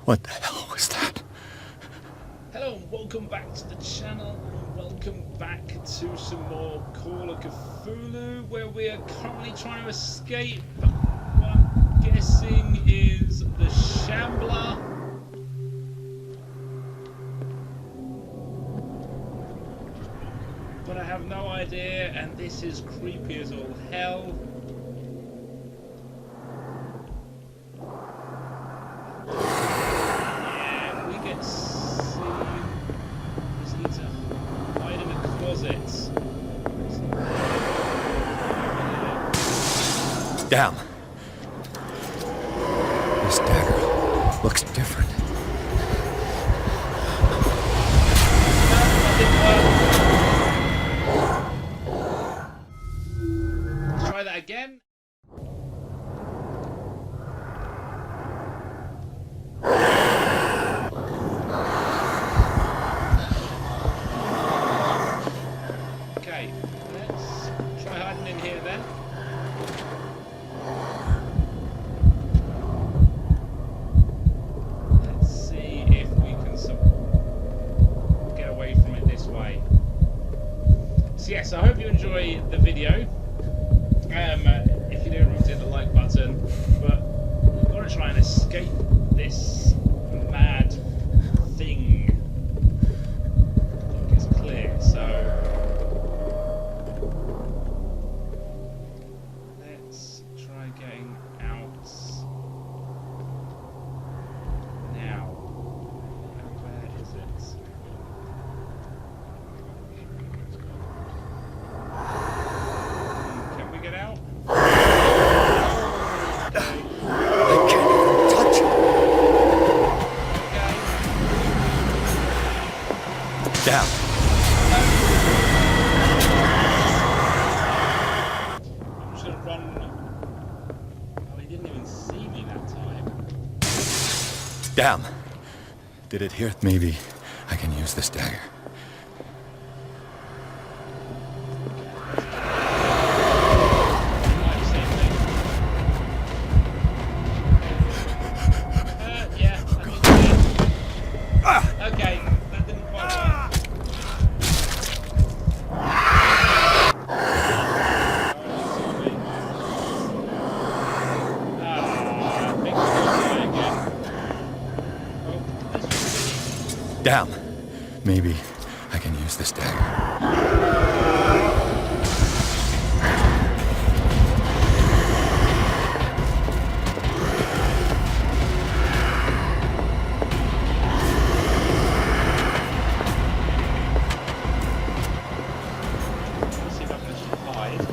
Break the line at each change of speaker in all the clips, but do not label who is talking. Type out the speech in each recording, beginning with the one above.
What the hell was that?
Hello and welcome back to the channel, and welcome back to some more Call of Cthulhu, where we are currently trying to escape what I'm guessing is the shambler. But I have no idea, and this is creepy as all hell. Yeah, we get seen. Just need to hide in the closet.
Damn. This dagger looks different.
Try that again. Okay, let's try hiding in here then. Let's see if we can get away from it this way. So yes, I hope you enjoy the video. If you do, remember to hit the like button. But we've got to try and escape this mad thing. I think it's clear, so let's try getting out now. Where is it? Can we get out?
I can't even touch it. Damn.
I'm just gonna run. Oh, he didn't even see me that time.
Damn. Did it hear? Maybe I can use this dagger.
Yeah, I think so. Okay, that didn't quite work. I think we'll try again. Oh, this should be.
Damn. Maybe I can use this dagger.
Let's see if I can actually hide.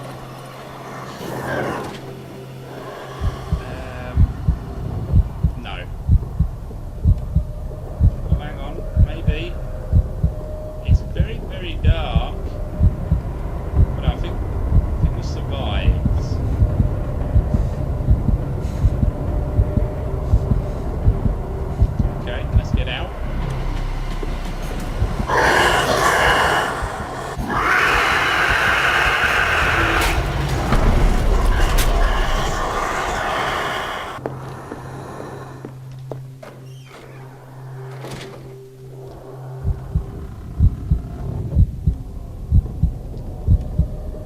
No. Oh, hang on. Maybe. It's very, very dark. But I think we survived. Okay, let's get out.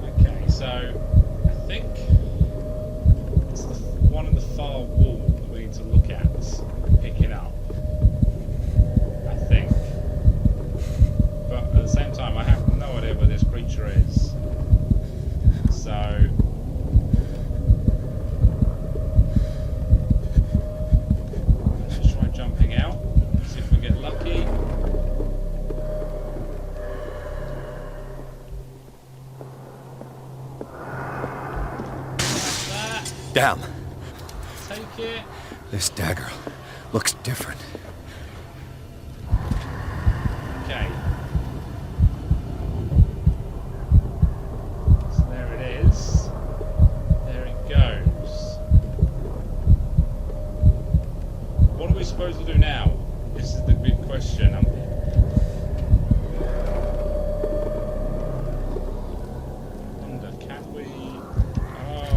Okay, so I think it's the one in the far wall that we need to look at, pick it up. I think. But at the same time, I have no idea where this creature is. So let's just try jumping out, see if we get lucky. Like that.
Damn.
Take it.
This dagger looks different.
Okay. So there it is. There it goes. What are we supposed to do now? This is the big question. Wonder, can we? Oh.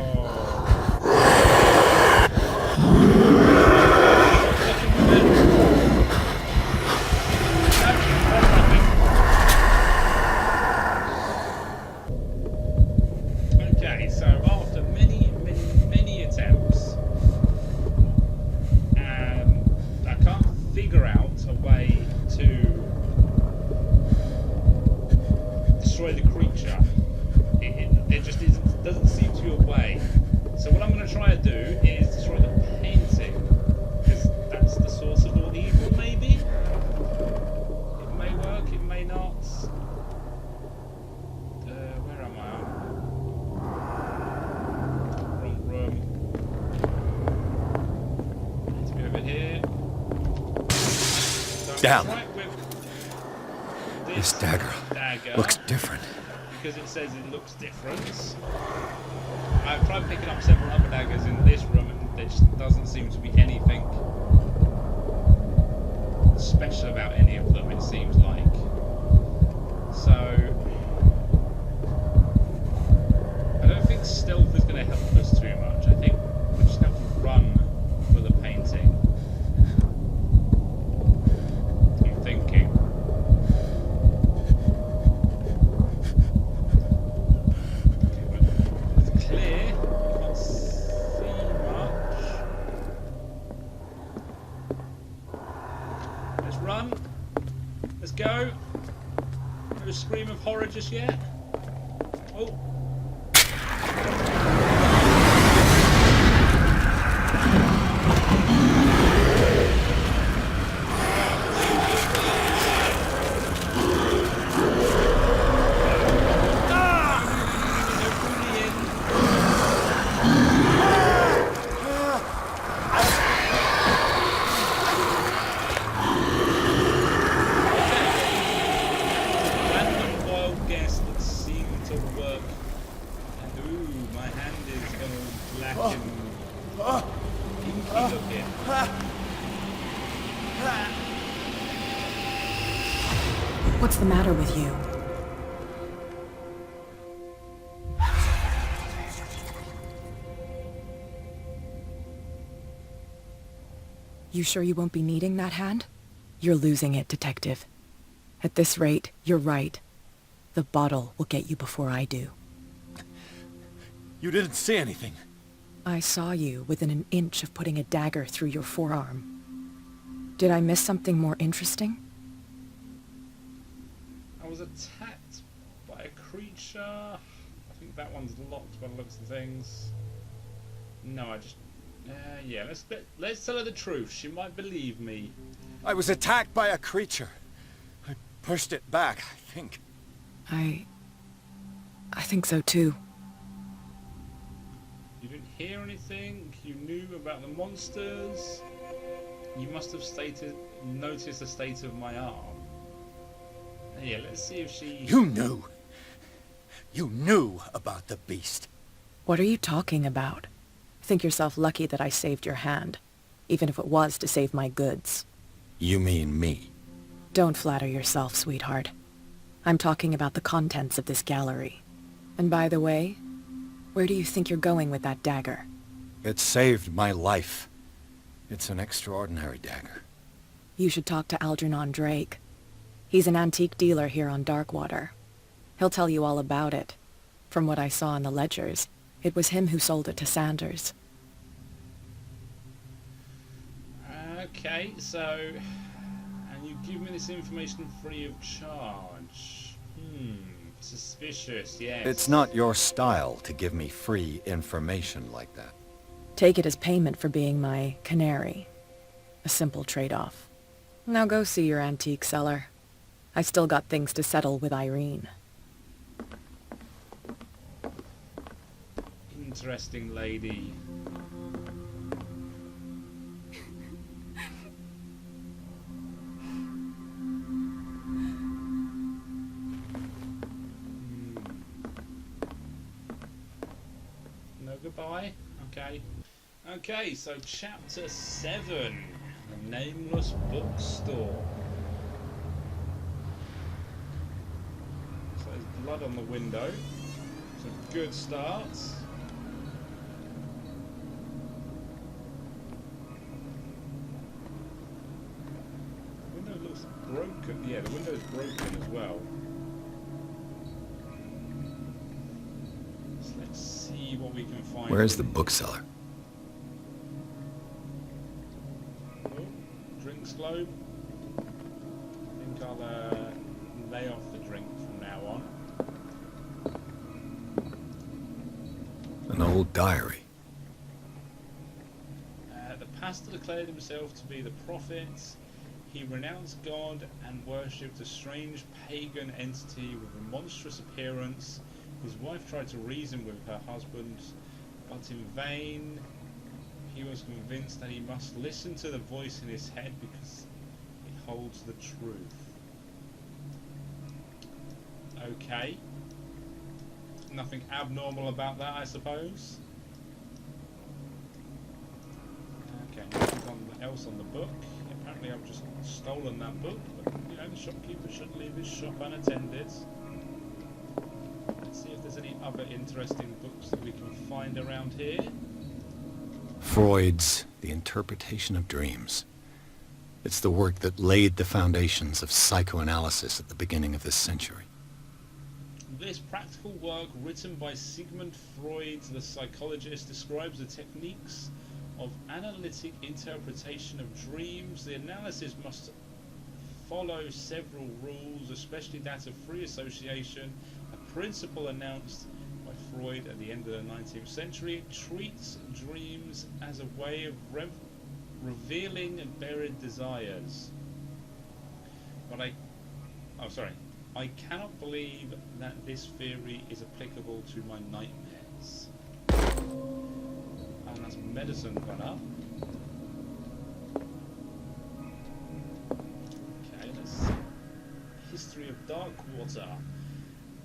Damn.
Right with
This dagger looks different.
because it says it looks different. I've tried picking up several other daggers in this room and there just doesn't seem to be anything special about any of them, it seems like. So I don't think stealth is going to help us too much. I think we just have to run for the painting. I'm thinking. It's clear. You can't see much. Let's run. Let's go. No scream of horror just yet. Oh.
What's the matter with you? You sure you won't be needing that hand? You're losing it, Detective. At this rate, you're right. The bottle will get you before I do.
You didn't see anything.
I saw you within an inch of putting a dagger through your forearm. Did I miss something more interesting?
I was attacked by a creature. I think that one's locked by the looks of things. No, I just... yeah, let's tell her the truth. She might believe me.
I was attacked by a creature. I pushed it back, I think.
I think so too.
You didn't hear anything? You knew about the monsters? You must have noticed the state of my arm. Yeah, let's see if she...
You knew. You knew about the beast.
What are you talking about? Think yourself lucky that I saved your hand, even if it was to save my goods.
You mean me?
Don't flatter yourself, sweetheart. I'm talking about the contents of this gallery. And by the way, where do you think you're going with that dagger?
It saved my life. It's an extraordinary dagger.
You should talk to Algernon Drake. He's an antique dealer here on Darkwater. He'll tell you all about it. From what I saw in the ledgers, it was him who sold it to Sanders.
Okay, so... And you give me this information free of charge. Suspicious, yes.
It's not your style to give me free information like that.
Take it as payment for being my canary. A simple trade-off. Now go see your antique seller. I've still got things to settle with Irene.
Interesting lady. No goodbye? Okay. Okay, so chapter 7. The Nameless Bookstore. So there's blood on the window. It's a good start. The window looks broken. Yeah, the window's broken as well. So let's see what we can find.
Where's the bookseller?
Drinks globe. I think I'll lay off the drink from now on.
An old diary.
The pastor declared himself to be the prophet. He renounced God and worshipped a strange pagan entity with a monstrous appearance. His wife tried to reason with her husband, but in vain. He was convinced that he must listen to the voice in his head because it holds the truth. Okay. Nothing abnormal about that, I suppose. Okay, nothing else on the book. Apparently I've just stolen that book, but you know, the shopkeeper shouldn't leave his shop unattended. Let's see if there's any other interesting books that we can find around here.
Freud's The Interpretation of Dreams. It's the work that laid the foundations of psychoanalysis at the beginning of this century.
This practical work, written by Sigmund Freud, the psychologist, describes the techniques of analytic interpretation of dreams. The analysis must follow several rules, especially that of free association, a principle announced by Freud at the end of the 19th century. It treats dreams as a way of revealing buried desires. But I cannot believe that this theory is applicable to my nightmares. And that's medicine gone up. Okay, let's see. History of Darkwater.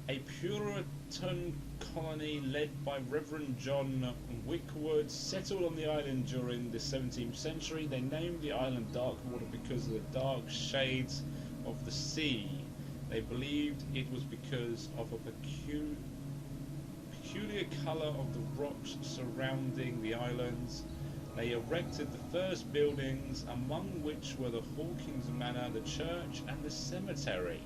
A Puritan colony led by Reverend John Wickwood settled on the island during the 17th century. They named the island Darkwater because of the dark shades of the sea. They believed it was because of a peculiar colour of the rocks surrounding the islands. They erected the first buildings, among which were the Hawkins Manor, the church and the cemetery.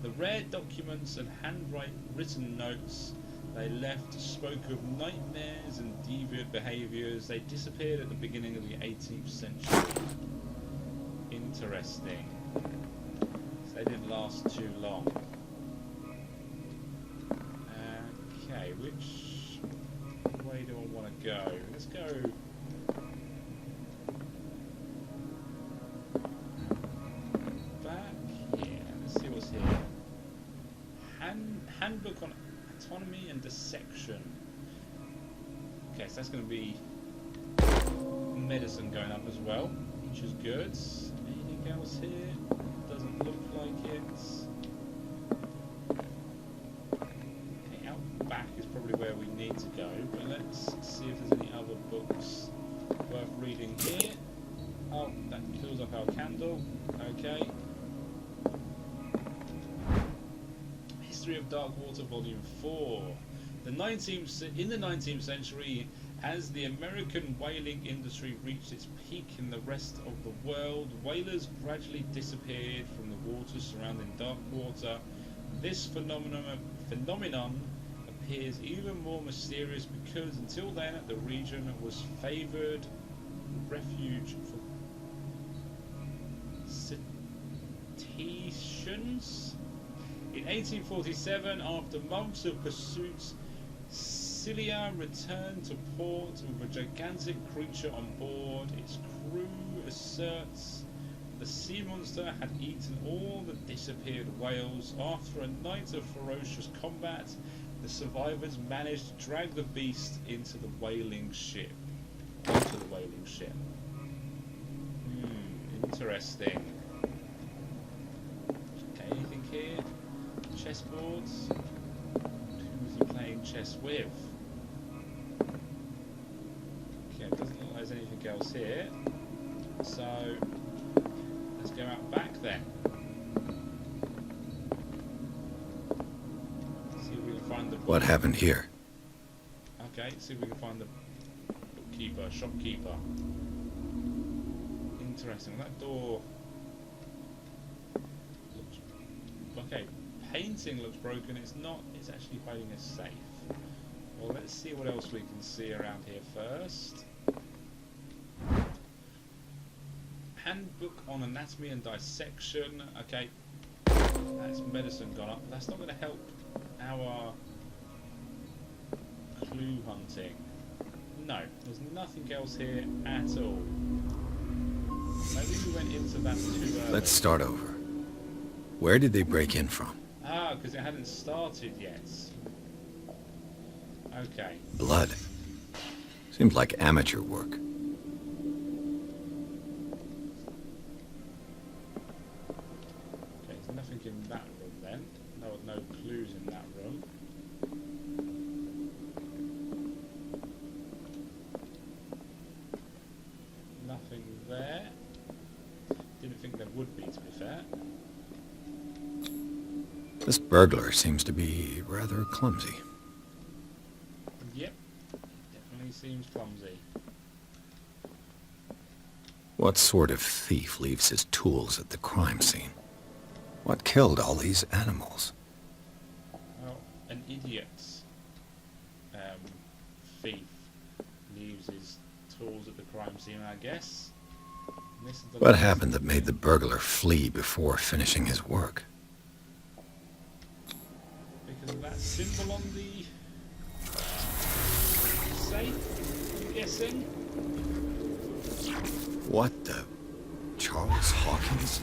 The rare documents and handwritten notes they left spoke of nightmares and deviant behaviours. They disappeared at the beginning of the 18th century. Interesting. They didn't last too long. Okay, which way do I want to go? Let's go back here. Let's see what's here. Handbook on autonomy and dissection. Okay, so that's going to be medicine going up as well, which is good. Anything else here? Doesn't look like it. Okay, out back is probably where we need to go, but let's see if there's any other books worth reading here. Oh, that kills up our candle. Okay. History of Darkwater, Volume 4. In the 19th century, as the American whaling industry reached its peak in the rest of the world, whalers gradually disappeared from the waters surrounding Darkwater. This phenomenon appears even more mysterious because until then the region was favoured refuge for cetaceans. In 1847, after months of pursuits, Cilia returned to port with a gigantic creature on board. Its crew asserts the sea monster had eaten all the disappeared whales. After a night of ferocious combat, the survivors managed to drag the beast into the whaling ship. Interesting. Okay, anything here? Chessboards. Who's he playing chess with? Okay, it doesn't look like there's anything else here. So let's go out back then. See if we can find the book.
What happened here?
Okay, see if we can find the bookkeeper, shopkeeper. Interesting. That door looks okay. Painting looks broken. It's not. It's actually hiding a safe. Well, let's see what else we can see around here first. Handbook on anatomy and dissection. Okay, that's medicine gone up. That's not going to help our clue hunting. No, there's nothing else here at all. Maybe we went into that too early.
Let's start over. Where did they break in from?
Ah, because it hadn't started yet. Okay.
Blood. Seems like amateur work.
would be, to be fair.
This burglar seems to be rather clumsy.
Yep, definitely seems clumsy.
What sort of thief leaves his tools at the crime scene? What killed all these animals?
Well, an idiot thief leaves his tools at the crime scene, I guess. And this is the
What
last
happened that
thing.
made the burglar flee before finishing his work?
Because of that symbol on the safe, I'm guessing.
What the... Charles Hawkins?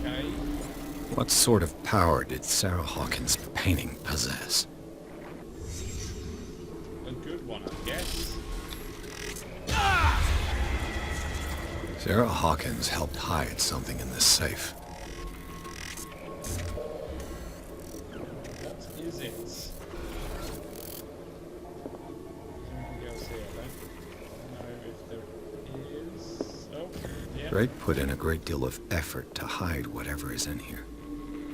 Okay.
What sort of power did Sarah Hawkins' painting possess?
A good one, I guess.
Sarah Hawkins helped hide something in this safe.
What is it? Anything else here? I don't know if there is. Oh, yeah.
Drake put in a great deal of effort to hide whatever is in here.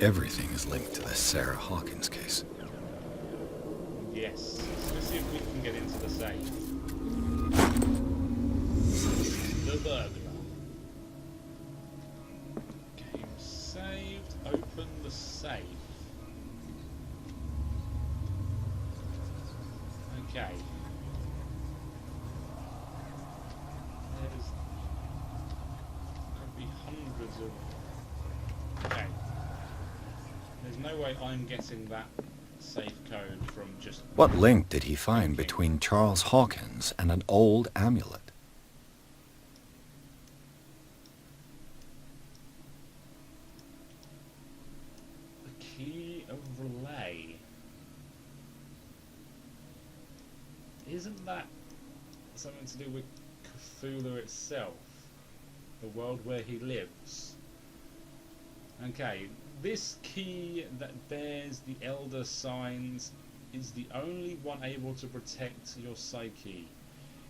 Everything is linked to the Sarah Hawkins case.
Yes. So let's see if we can get into the safe. The burglar. Game saved. Open the safe. Okay. There's could be hundreds of. Okay. There's no way I'm getting that safe code from just.
What link did he find between Charles Hawkins and an old amulet?
The key of relay. Isn't that something to do with Cthulhu itself? The world where he lives? Okay, this key that bears the elder signs is the only one able to protect your psyche.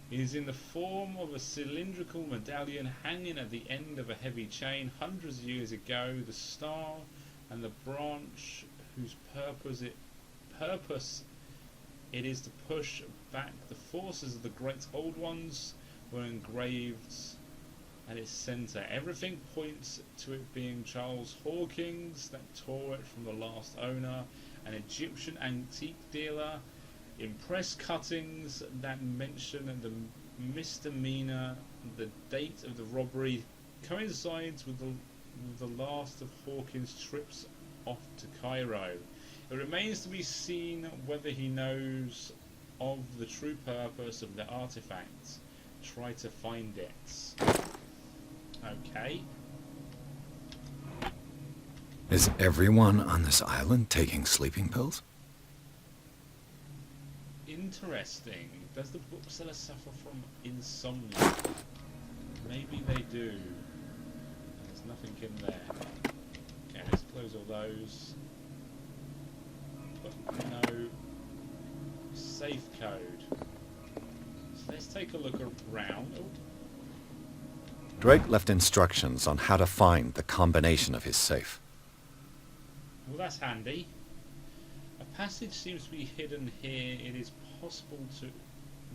It is in the form of a cylindrical medallion hanging at the end of a heavy chain. Hundreds of years ago, the star and the branch whose purpose it is to push back the forces of the great old ones were engraved at its centre. Everything points to it being Charles Hawkins that tore it from the last owner, an Egyptian antique dealer. Impress cuttings that mention the misdemeanor, the date of the robbery coincides with the last of Hawkins' trips off to Cairo. It remains to be seen whether he knows of the true purpose of the artifact. Try to find it. Okay.
Is everyone on this island taking sleeping pills?
Interesting. Does the bookseller suffer from insomnia? Maybe they do. There's nothing in there. Okay, let's close all those. But no safe code. So let's take a look around. Oh.
Drake left instructions on how to find the combination of his safe.
Well, that's handy. A passage seems to be hidden here. It is possible to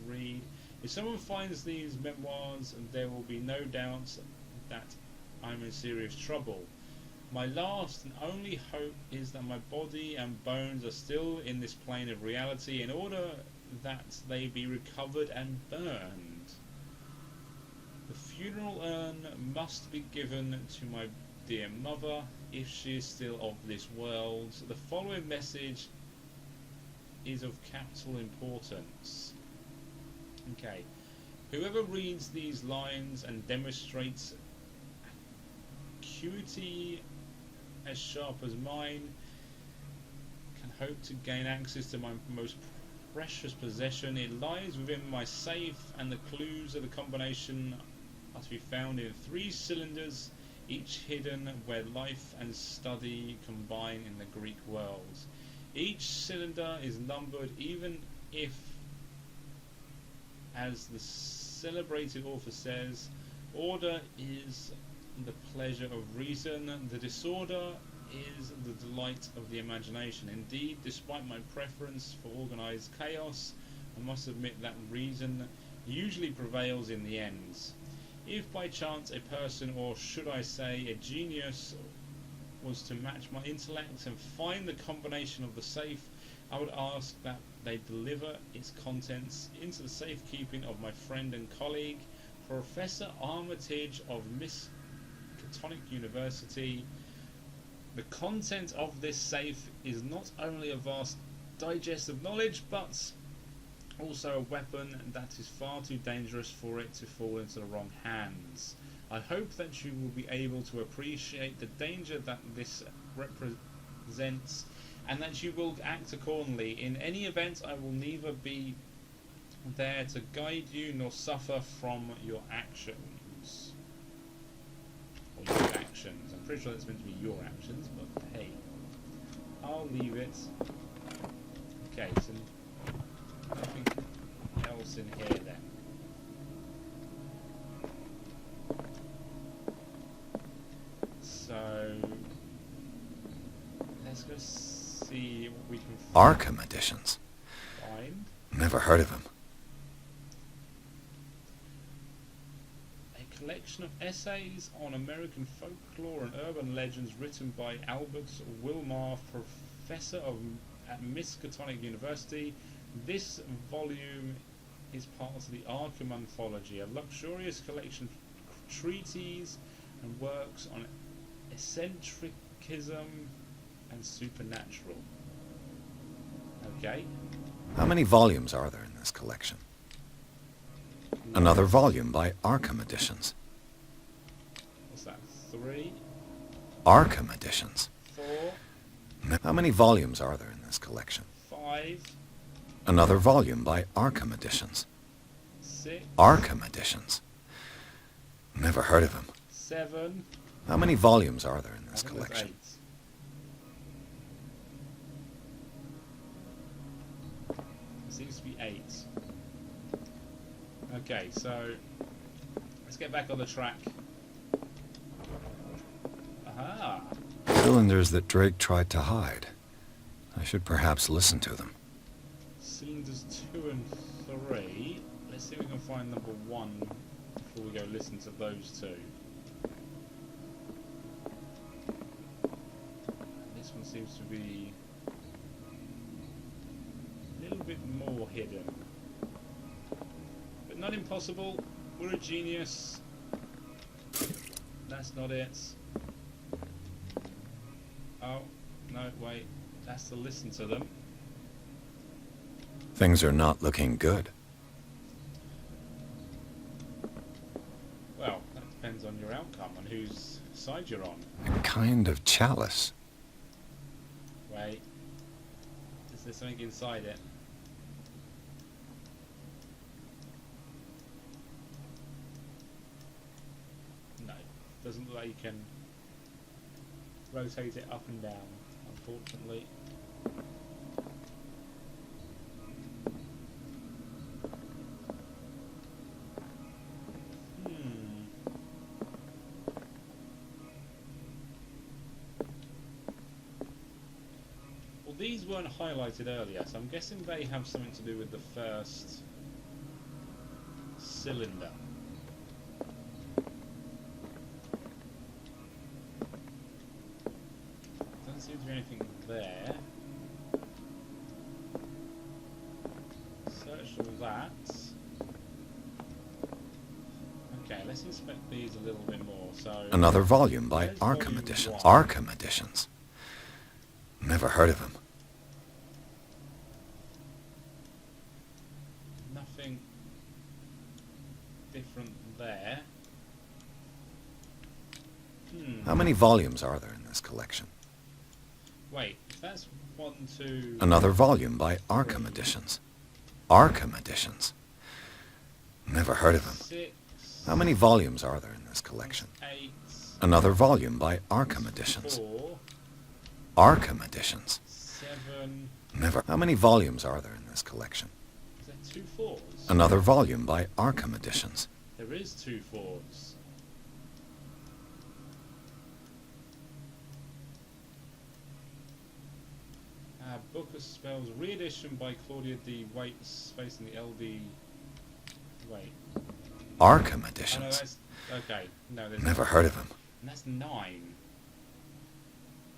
read. If someone finds these memoirs, there will be no doubt that I'm in serious trouble. My last and only hope is that my body and bones are still in this plane of reality in order that they be recovered and burned. The funeral urn must be given to my dear mother if she is still of this world. The following message is of capital importance. Okay. Whoever reads these lines and demonstrates acuity as sharp as mine can hope to gain access to my most precious possession. It lies within my safe, and the clues of the combination are to be found in 3 cylinders, each hidden where life and study combine in the Greek world. Each cylinder is numbered, even if As the celebrated author says, order is the pleasure of reason, the disorder is the delight of the imagination. Indeed, despite my preference for organized chaos, I must admit that reason usually prevails in the end. If by chance a person, or should I say a genius, was to match my intellect and find the combination of the safe, I would ask that they deliver its contents into the safekeeping of my friend and colleague, Professor Armitage of Miskatonic University. The content of this safe is not only a vast digest of knowledge, but also a weapon that is far too dangerous for it to fall into the wrong hands. I hope that you will be able to appreciate the danger that this represents, and that you will act accordingly. In any event, I will neither be there to guide you nor suffer from your actions. Or your actions. I'm pretty sure that's meant to be your actions, but hey. I'll leave it. Okay, so nothing else in here then. So let's go see what we can
Arkham editions.
find.
Never heard of him.
A collection of essays on American folklore and urban legends written by Albert Wilmar, professor at Miskatonic University. This volume is part of the Arkham Anthology, a luxurious collection of treatises and works on eccentricism and supernatural. Okay.
How many volumes are there in this collection? Another volume by Arkham editions.
What's that? 3,
Arkham editions.
4,
How many volumes are there in this collection?
5,
Another volume by Arkham editions.
6,
Arkham editions. Never heard of him.
7.
How many volumes are there in
I
this
think there's
collection?
8. Seems to be 8. Okay, so let's get back on the track. Aha!
Cylinders that Drake tried to hide. I should perhaps listen to them.
Cylinders 2 and 3. Let's see if we can find number 1 before we go listen to those two. This one seems to be a little bit more hidden. But not impossible. We're a genius. That's not it. Oh, no, wait. That's to listen to them.
Things are not looking good.
Well, that depends on your outcome and whose side you're on.
A kind of chalice.
Wait. Is there something inside it? No. Doesn't look like you can rotate it up and down, unfortunately. Well, these weren't highlighted earlier, so I'm guessing they have something to do with the first cylinder. Doesn't seem to be anything there. Search all that. Okay, let's inspect these a little bit more. So
Another volume by
there's
Arkham
volume
editions.
1.
Arkham editions. Never heard of him.
Nothing different there.
How many volumes are there in this collection?
Wait, if that's 1, 2...
Another volume by Arkham editions. Arkham editions. Never heard of him.
6,
How many volumes are there in this collection?
8,
Another volume by Arkham editions.
4,
Arkham editions.
7...
Never. How many volumes are there in this collection?
Is there 2 fours?
Another volume by Arkham Editions.
There is 2 fours. Book of Spells, re-edition by Claudia D. Waite, space in the LD. Wait.
Arkham
Oh, no,
Editions.
that's okay. No, there's
Never heard of him.
And that's 9.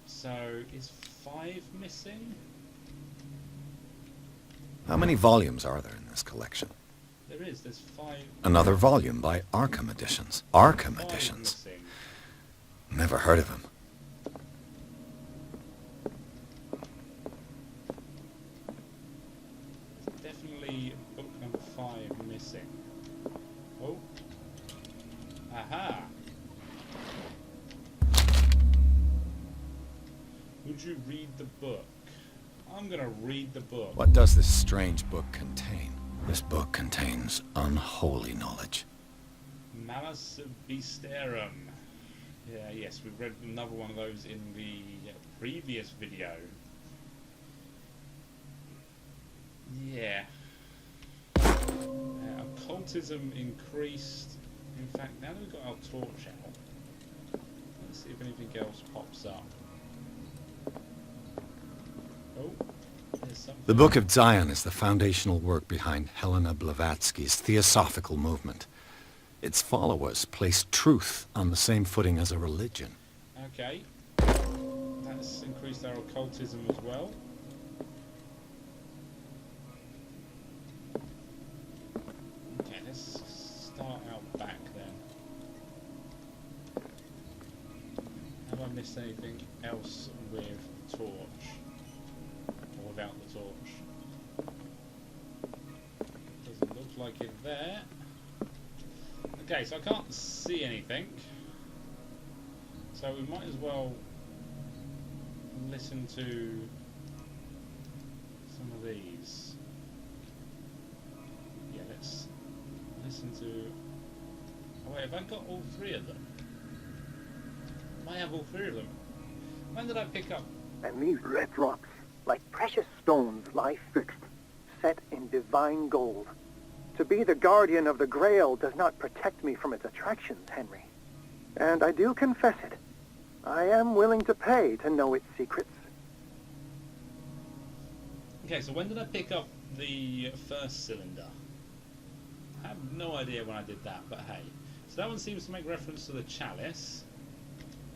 So is 5 missing?
How many volumes are there in this collection?
There is. There's 5.
Another volume by Arkham Editions. Arkham
5
Editions.
missing.
Never heard of him.
Definitely book number 5 missing. Oh. Aha. Would you read the book? I'm gonna read the book.
What does this strange book contain? This book contains unholy knowledge.
Malus Beastarum. Yeah, yes, we read another one of those in the previous video. Yeah. Occultism increased. In fact, now that we've got our torch out, let's see if anything else pops up. Oh, there's something.
The Book of Zion is the foundational work behind Helena Blavatsky's Theosophical movement. Its followers place truth on the same footing as a religion.
Okay. That's increased our occultism as well. Okay, let's start out back then. Have I missed anything else with the torch? Or without the torch? Doesn't look like it there. Okay, so I can't see anything. So we might as well listen to some of these. Yeah, let's listen to... Oh wait, have I got all 3 of them? I have all 3 of them. When did I pick up?
And these red rocks, like precious stones, lie fixed, set in divine gold. To be the guardian of the Grail does not protect me from its attractions, Henry. And I do confess it. I am willing to pay to know its secrets.
Okay, so when did I pick up the first cylinder? I have no idea when I did that, but hey. So that one seems to make reference to the chalice.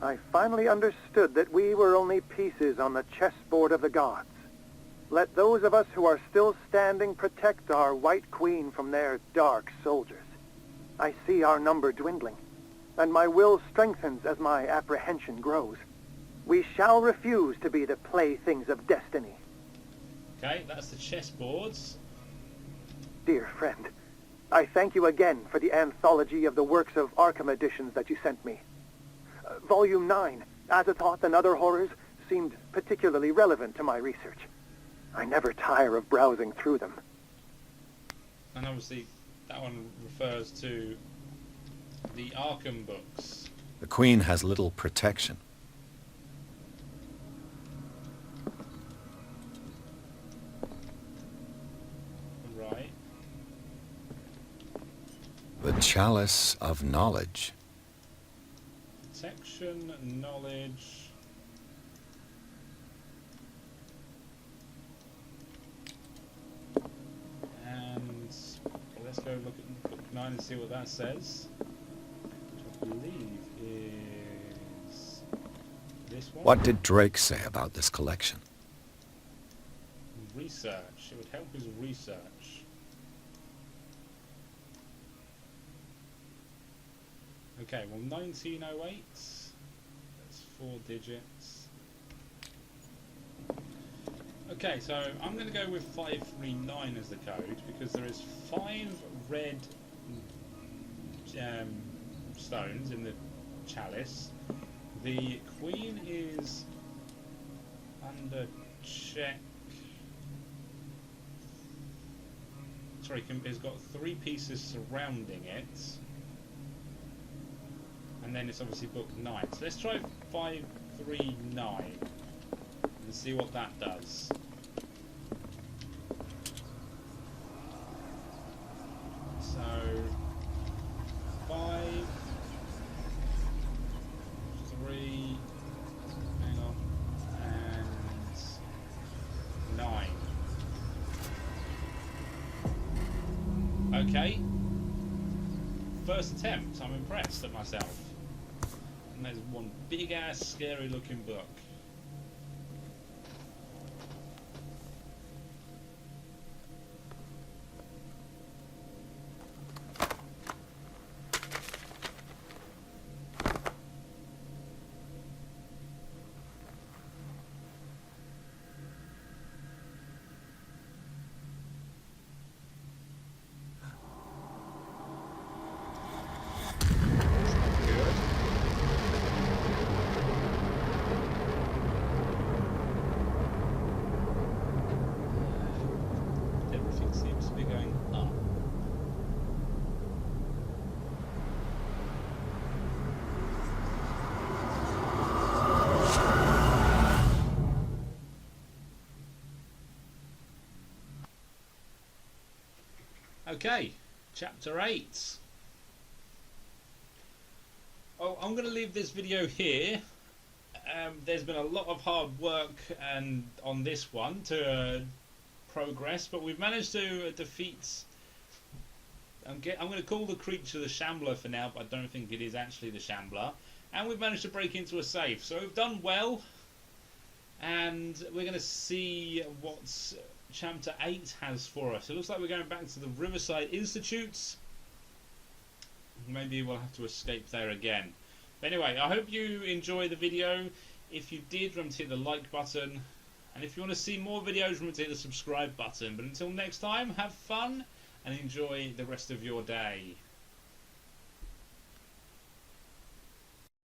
I finally understood that we were only pieces on the chessboard of the gods. Let those of us who are still standing protect our White Queen from their dark soldiers. I see our number dwindling, and my will strengthens as my apprehension grows. We shall refuse to be the playthings of destiny.
Okay, that's the chessboards.
Dear friend, I thank you again for the anthology of the works of Arkham Editions that you sent me. Volume 9, Azathoth and Other Horrors, seemed particularly relevant to my research. I never tire of browsing through them.
And obviously that one refers to the Arkham books.
The Queen has little protection.
Right.
The Chalice of Knowledge.
Protection, knowledge... And let's go look at book 9 and see what that says. Which I believe is this one.
What did Drake say about this collection?
Research. It would help his research. Okay, well 1908. That's 4 digits. Okay, so I'm going to go with 539 as the code because there is 5 red stones in the chalice. The Queen is under check. Sorry, it's got 3 pieces surrounding it. And then it's obviously book 9. So let's try 539 and see what that does. Okay. First attempt. I'm impressed at myself. And there's one big ass scary looking book. Everything seems to be going up. Okay, chapter 8. Oh, I'm going to leave this video here. There's been a lot of hard work and on this one to progress, but we've managed to defeat. I'm going to call the creature the shambler for now, but I don't think it is actually the shambler. And we've managed to break into a safe, so we've done well. And we're going to see what chapter 8 has for us. It looks like we're going back to the Riverside Institutes. Maybe we'll have to escape there again. But anyway, I hope you enjoy the video. If you did, remember to hit the like button. And if you want to see more videos, remember to hit the subscribe button. But until next time, have fun and enjoy the rest of your day.